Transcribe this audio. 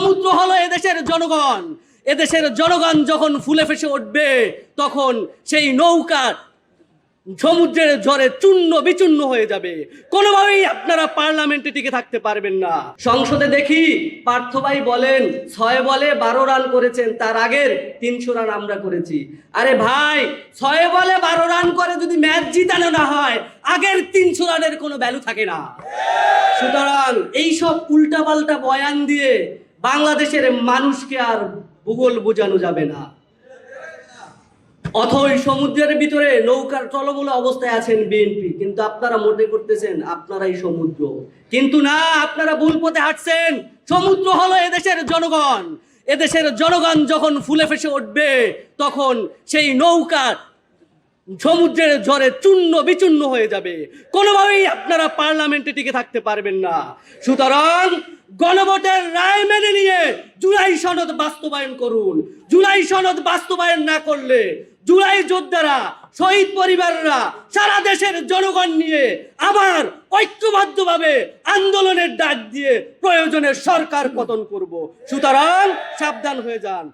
সমুদ্র হলো এদেশের জনগণ। এদেশের জনগণ যখন ফুলে ফেসে উঠবে, তখন সেই নৌকা সমুদ্রের ঝড়ে চূর্ণ বিচূর্ণ হয়ে যাবে। কোনোভাবেই আপনারা পার্লামেন্টে টিকে থাকতে পারবেন না। সংসদে দেখি পার্থ ভাই বলেন 6 বলে 12 রান করেছেন, তার আগের 300 রান আমরা করেছি। আরে ভাই, 6 বলে 12 রান করে যদি ম্যাচ জিতানো না হয়, আগের 300 রানের কোনো ভ্যালু থাকে না। সুতরাং এইসব উল্টাপাল্টা বয়ান দিয়ে বাংলাদেশের মানুষকে আর ভূগোল বোঝানো যাবে না। অথই সমুদ্রের ভিতরে নৌকার টলমল অবস্থায় আছেন বিএনপি, কিন্তু আপনারা মনে করতেছেন আপনারাই সমুদ্র। কিন্তু না, আপনারা ভুল পথে হাঁটছেন। সমুদ্র হলো এদেশের জনগণ। এদেশের জনগণ যখন ফুলে ফেসে উঠবে, তখন সেই নৌকা সমুদ্রের ঝড়ে চূর্ণ বিচূর্ণ হয়ে যাবে। কোনোভাবেই আপনারা পার্লামেন্টে টিকে থাকতে পারবেন না। সুতরাং গণভোটের রায় মেনে নিয়ে জুলাই সনদ বাস্তবায়ন করুন। জুলাই সনদ বাস্তবায়ন না করলে জুলাই যোদ্ধারা, শহীদ পরিবাররা, সারা দেশের জনগণ নিয়ে আবার ঐক্যবদ্ধভাবে আন্দোলনের ডাক দিয়ে প্রয়োজনে সরকার পতন করব। সুতরাং সাবধান হয়ে যান।